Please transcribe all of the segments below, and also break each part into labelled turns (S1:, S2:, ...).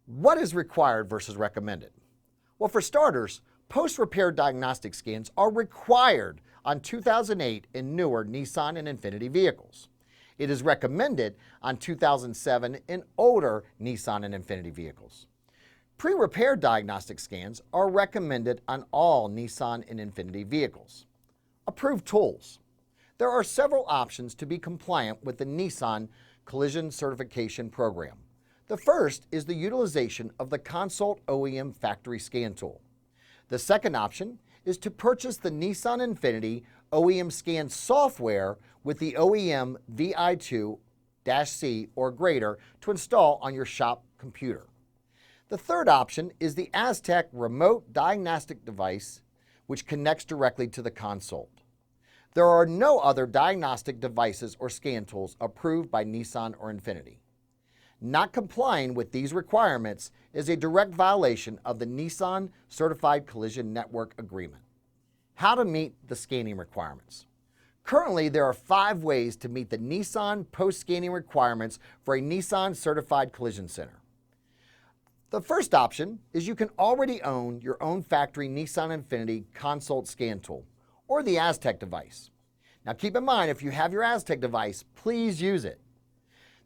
S1: What is required versus recommended? Well, for starters, post-repair diagnostic scans are required on 2008 and newer Nissan and Infiniti vehicles. It is recommended on 2007 and older Nissan and Infiniti vehicles. Pre-repair diagnostic scans are recommended on all Nissan and Infiniti vehicles. Approved tools. There are several options to be compliant with the Nissan Collision Certification Program. The first is the utilization of the Consult OEM Factory Scan Tool. The second option is to purchase the Nissan Infiniti OEM Scan software with the OEM VI2-C or greater to install on your shop computer. The third option is the Aztec Remote Diagnostic Device, which connects directly to the console. There are no other diagnostic devices or scan tools approved by Nissan or Infiniti. Not complying with these requirements is a direct violation of the Nissan Certified Collision Network Agreement. How to meet the scanning requirements. Currently, there are 5 ways to meet the Nissan post-scanning requirements for a Nissan Certified Collision Center. The first option is you can already own your own factory Nissan Infiniti Consult Scan Tool or the Aztec device. Now keep in mind, if you have your Aztec device, please use it.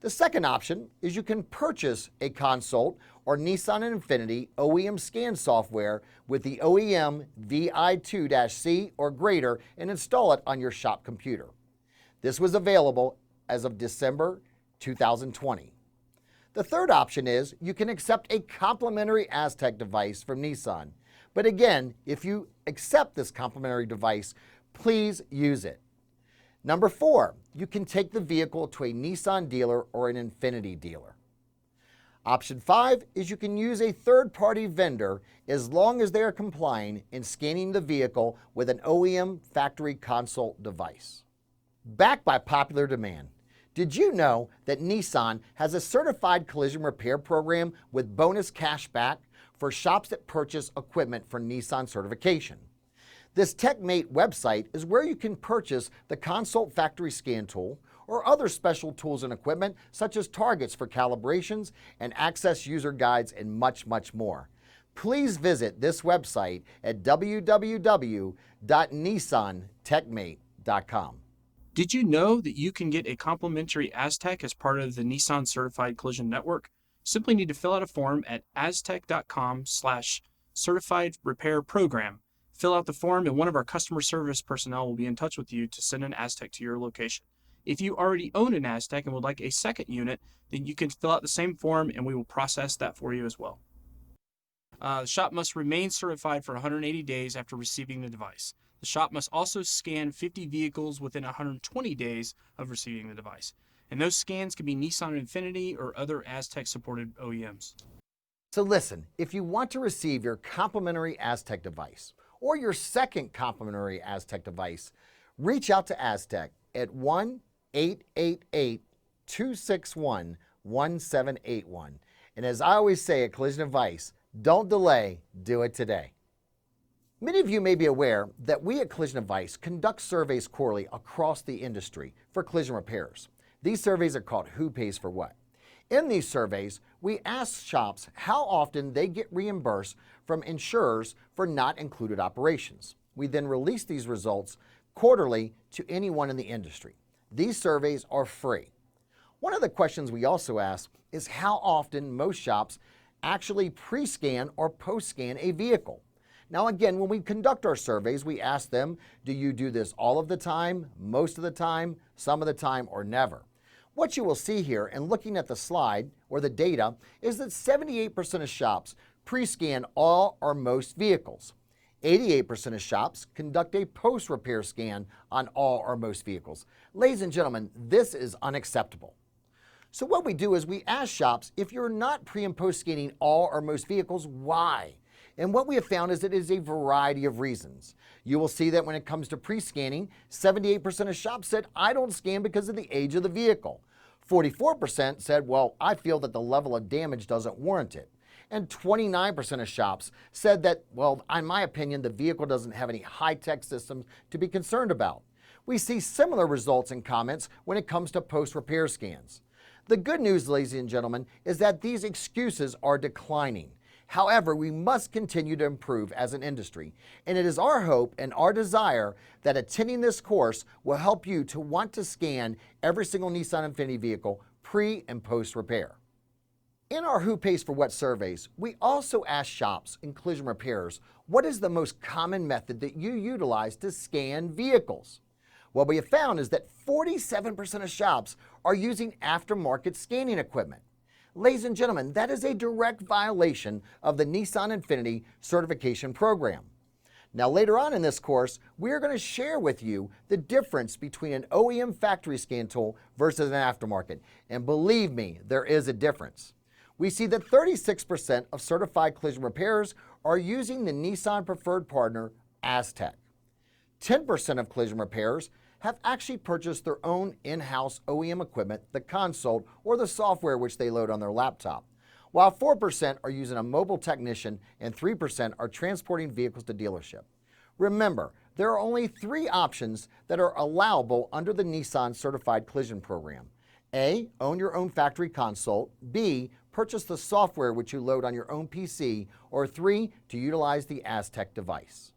S1: The second option is you can purchase a Consult or Nissan and Infiniti OEM scan software with the OEM VI2-C or greater and install it on your shop computer. This was available as of December 2020. The third option is you can accept a complimentary Aztec device from Nissan. But again, if you accept this complimentary device, please use it. Number 4, you can take the vehicle to a Nissan dealer or an Infiniti dealer. Option 5 is you can use a third-party vendor as long as they are complying in scanning the vehicle with an OEM factory consult device. Backed by popular demand, did you know that Nissan has a certified collision repair program with bonus cash back for shops that purchase equipment for Nissan certification? This TechMate website is where you can purchase the Consult Factory Scan Tool or other special tools and equipment such as targets for calibrations and access user guides and much, much more. Please visit this website at www.nissantechmate.com.
S2: Did you know that you can get a complimentary Aztec as part of the Nissan Certified Collision Network? Simply need to fill out a form at aztec.com/certified repair program. Fill out the form and one of our customer service personnel will be in touch with you to send an Aztec to your location. If you already own an Aztec and would like a second unit, then you can fill out the same form and we will process that for you as well. The shop must remain certified for 180 days after receiving the device. The shop must also scan 50 vehicles within 120 days of receiving the device. And those scans can be Nissan Infiniti or other Aztec-supported OEMs.
S1: So listen, if you want to receive your complimentary Aztec device or your second complimentary Aztec device, reach out to Aztec at 1-888-261-1781. And as I always say at Collision Advice, don't delay, do it today. Many of you may be aware that we at Collision Advice conduct surveys quarterly across the industry for collision repairs. These surveys are called Who Pays for What. In these surveys, we ask shops how often they get reimbursed from insurers for not included operations. We then release these results quarterly to anyone in the industry. These surveys are free. One of the questions we also ask is how often most shops actually pre-scan or post-scan a vehicle. Now again, when we conduct our surveys, we ask them, do you do this all of the time, most of the time, some of the time, or never? What you will see here, and looking at the slide or the data, is that 78% of shops pre-scan all or most vehicles. 88% of shops conduct a post-repair scan on all or most vehicles. Ladies and gentlemen, this is unacceptable. So what we do is we ask shops, if you're not pre and post scanning all or most vehicles, why? And what we have found is that it is a variety of reasons. You will see that when it comes to pre-scanning, 78% of shops said, I don't scan because of the age of the vehicle. 44% said, well, I feel that the level of damage doesn't warrant it. And 29% of shops said that, well, in my opinion, the vehicle doesn't have any high-tech systems to be concerned about. We see similar results in comments when it comes to post-repair scans. The good news, ladies and gentlemen, is that these excuses are declining. However, we must continue to improve as an industry, and it is our hope and our desire that attending this course will help you to want to scan every single Nissan Infiniti vehicle pre and post repair. In our Who Pays for What surveys, we also ask shops and collision repairers what is the most common method that you utilize to scan vehicles. What we have found is that 47% of shops are using aftermarket scanning equipment. Ladies and gentlemen, that is a direct violation of the Nissan Infiniti certification program. Now, later on in this course, we are going to share with you the difference between an OEM factory scan tool versus an aftermarket. And believe me, there is a difference. We see that 36% of certified collision repairers are using the Nissan preferred partner, Aztec. 10% of collision repairers have actually purchased their own in-house OEM equipment, the console or the software which they load on their laptop, while 4% are using a mobile technician and 3% are transporting vehicles to dealership. Remember, there are only 3 options that are allowable under the Nissan Certified Collision Program. A, own your own factory console. B, purchase the software which you load on your own PC. Or 3, to utilize the Aztec device.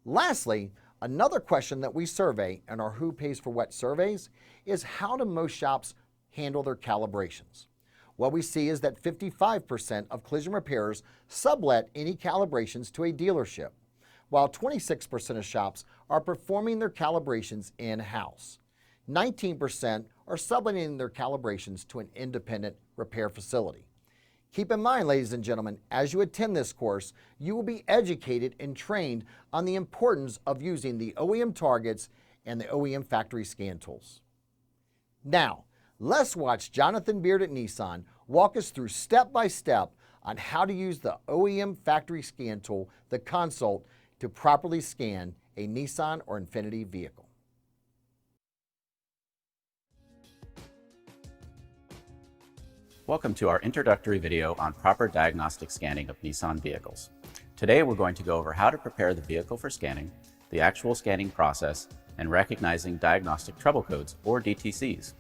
S1: Lastly, another question that we survey in our Who Pays for What surveys is how do most shops handle their calibrations? What we see is that 55% of collision repairers sublet any calibrations to a dealership, while 26% of shops are performing their calibrations in-house. 19% are subletting their calibrations to an independent repair facility. Keep in mind, ladies and gentlemen, as you attend this course, you will be educated and trained on the importance of using the OEM targets and the OEM factory scan tools. Now, let's watch Jonathan Beard at Nissan walk us through step by step on how to use the OEM factory scan tool, the Consult, to properly scan a Nissan or Infiniti vehicle.
S3: Welcome to our introductory video on proper diagnostic scanning of Nissan vehicles. Today we're going to go over how to prepare the vehicle for scanning, the actual scanning process, and recognizing diagnostic trouble codes, or DTCs.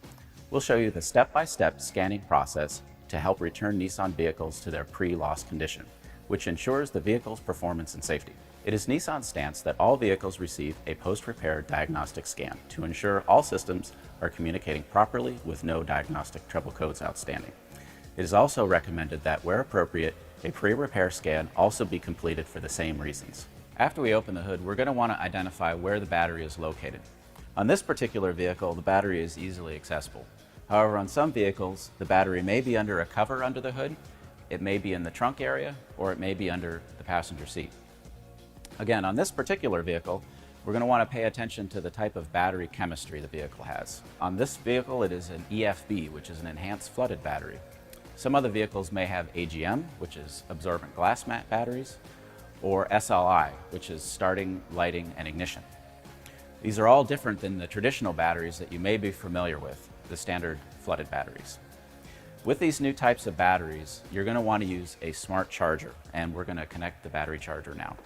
S3: We'll show you the step-by-step scanning process to help return Nissan vehicles to their pre-loss condition, which ensures the vehicle's performance and safety. It is Nissan's stance that all vehicles receive a post-repair diagnostic scan to ensure all systems are communicating properly with no diagnostic trouble codes outstanding. It is also recommended that, where appropriate, a pre-repair scan also be completed for the same reasons. After we open the hood, we're going to want to identify where the battery is located. On this particular vehicle, the battery is easily accessible. However, on some vehicles, the battery may be under a cover under the hood, it may be in the trunk area, or it may be under the passenger seat. Again, on this particular vehicle, we're going to want to pay attention to the type of battery chemistry the vehicle has. On this vehicle, it is an EFB, which is an enhanced flooded battery. Some other vehicles may have AGM, which is absorbent glass mat batteries, or SLI, which is starting, lighting, and ignition. These are all different than the traditional batteries that you may be familiar with, the standard flooded batteries. With these new types of batteries, you're going to want to use a smart charger, and we're going to connect the battery charger now.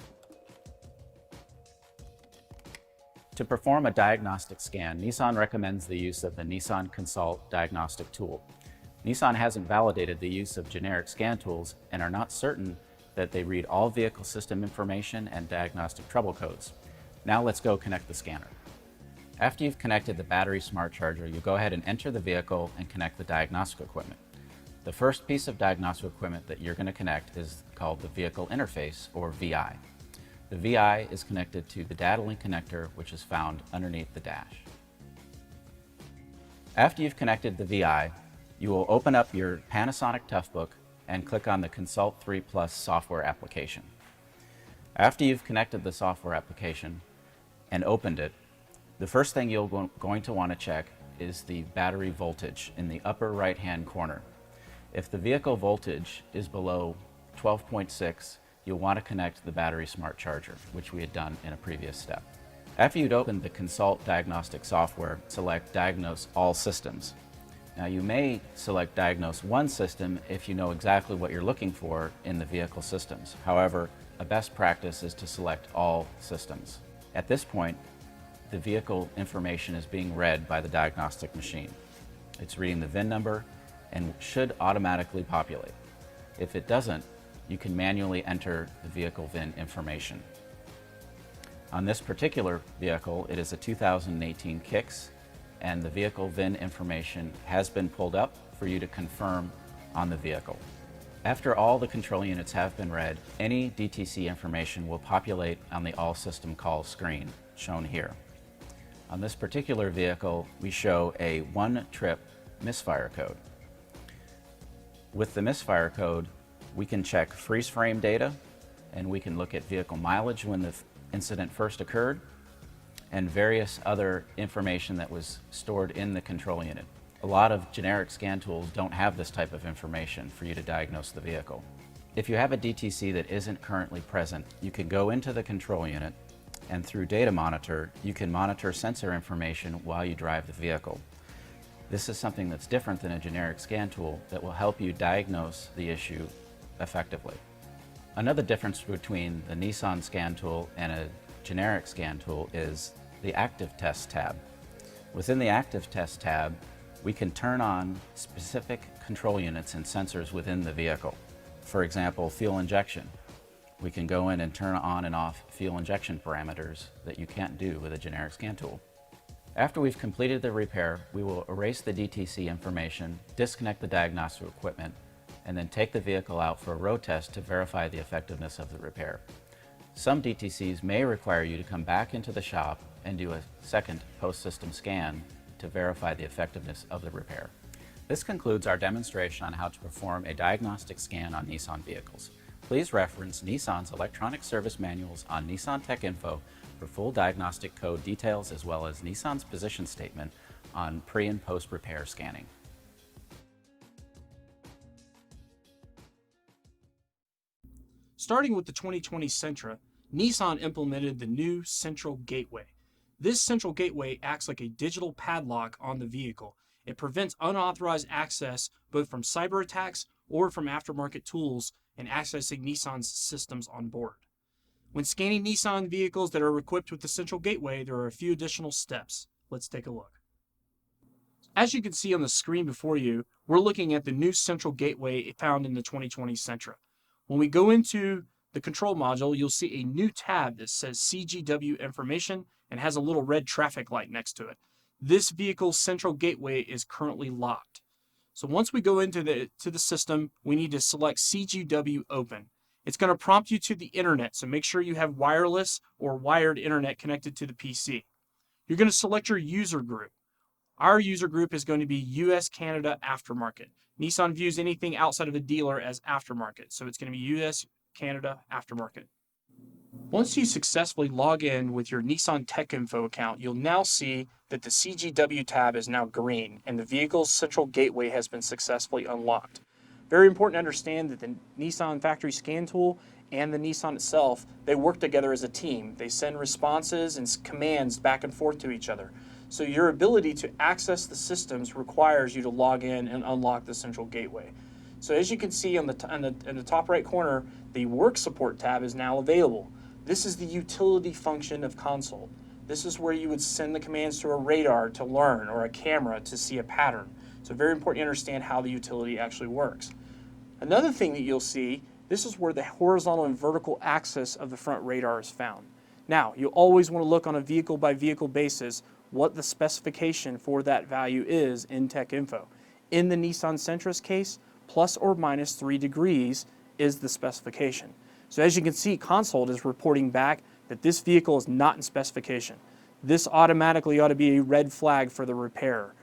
S3: To perform a diagnostic scan, Nissan recommends the use of the Nissan Consult diagnostic tool. Nissan hasn't validated the use of generic scan tools and are not certain that they read all vehicle system information and diagnostic trouble codes. Now let's go connect the scanner. After you've connected the battery smart charger, you'll go ahead and enter the vehicle and connect the diagnostic equipment. The first piece of diagnostic equipment that you're going to connect is called the vehicle interface, or VI. The VI is connected to the data link connector, which is found underneath the dash. After you've connected the VI, you will open up your Panasonic Toughbook and click on the Consult 3 Plus software application. After you've connected the software application and opened it, the first thing you're going to want to check is the battery voltage in the upper right-hand corner. If the vehicle voltage is below 12.6, you'll want to connect the battery smart charger, which we had done in a previous step. After you'd opened the Consult diagnostic software, select Diagnose All Systems. Now you may select Diagnose one system if you know exactly what you're looking for in the vehicle systems. However, a best practice is to select all systems. At this point, the vehicle information is being read by the diagnostic machine. It's reading the VIN number and should automatically populate. If it doesn't, you can manually enter the vehicle VIN information. On this particular vehicle, it is a 2018 Kicks, and the vehicle VIN information has been pulled up for you to confirm on the vehicle. After all the control units have been read, any DTC information will populate on the All System Calls screen, shown here. On this particular vehicle, we show a one-trip misfire code. With the misfire code, we can check freeze frame data, and we can look at vehicle mileage when the incident first occurred, and various other information that was stored in the control unit. A lot of generic scan tools don't have this type of information for you to diagnose the vehicle. If you have a DTC that isn't currently present, you can go into the control unit, and through Data Monitor, you can monitor sensor information while you drive the vehicle. This is something that's different than a generic scan tool that will help you diagnose the issue effectively. Another difference between the Nissan scan tool and a generic scan tool is the Active Test tab. Within the Active Test tab, we can turn on specific control units and sensors within the vehicle. For example, fuel injection. We can go in and turn on and off fuel injection parameters that you can't do with a generic scan tool. After we've completed the repair, we will erase the DTC information, disconnect the diagnostic equipment, and then take the vehicle out for a road test to verify the effectiveness of the repair. Some DTCs may require you to come back into the shop and do a second post-system scan to verify the effectiveness of the repair. This concludes our demonstration on how to perform a diagnostic scan on Nissan vehicles. Please reference Nissan's electronic service manuals on Nissan Tech Info for full diagnostic code details, as well as Nissan's position statement on pre- and post-repair scanning.
S2: Starting with the 2020 Sentra, Nissan implemented the new Central Gateway. This Central Gateway acts like a digital padlock on the vehicle. It prevents unauthorized access both from cyber attacks or from aftermarket tools and accessing Nissan's systems on board. When scanning Nissan vehicles that are equipped with the Central Gateway, there are a few additional steps. Let's take a look. As you can see on the screen before you, we're looking at the new Central Gateway found in the 2020 Sentra. When we go into the control module, you'll see a new tab that says CGW information and has a little red traffic light next to it. This vehicle's Central Gateway is currently locked. So once we go into the system, we need to select CGW open. It's going to prompt you to the internet, so make sure you have wireless or wired internet connected to the PC. You're going to select your user group. Our user group is going to be US Canada Aftermarket. Nissan views anything outside of a dealer as aftermarket, so it's going to be US Canada Aftermarket. Once you successfully log in with your Nissan Tech Info account, you'll now see that the CGW tab is now green and the vehicle's Central Gateway has been successfully unlocked. Very important to understand that the Nissan factory scan tool and the Nissan itself, they work together as a team. They send responses and commands back and forth to each other. So your ability to access the systems requires you to log in and unlock the Central Gateway. So as you can see in the top right corner, the Work Support tab is now available. This is the utility function of Console. This is where you would send the commands to a radar to learn or a camera to see a pattern. So very important to understand how the utility actually works. Another thing that you'll see, this is where the horizontal and vertical axis of the front radar is found. Now, you always want to look on a vehicle by vehicle basis what the specification for that value is in Tech Info. In the Nissan Sentra's case, plus or minus 3 degrees is the specification. So as you can see, Console is reporting back that this vehicle is not in specification. This automatically ought to be a red flag for the repairer.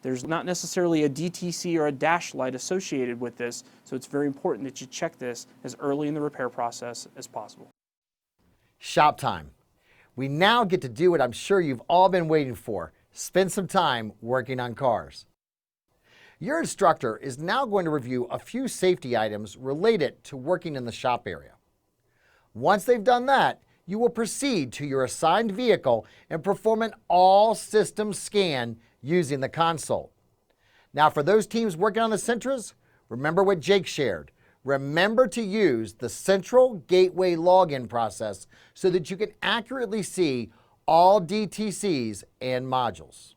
S2: There's not necessarily a DTC or a dash light associated with this, so it's very important that you check this as early in the repair process as possible.
S1: Shop time. We now get to do what I'm sure you've all been waiting for, spend some time working on cars. Your instructor is now going to review a few safety items related to working in the shop area. Once they've done that, you will proceed to your assigned vehicle and perform an all-system scan using the console. Now, for those teams working on the Sentras, remember what Jake shared. Remember to use the Central Gateway login process so that you can accurately see all DTCs and modules.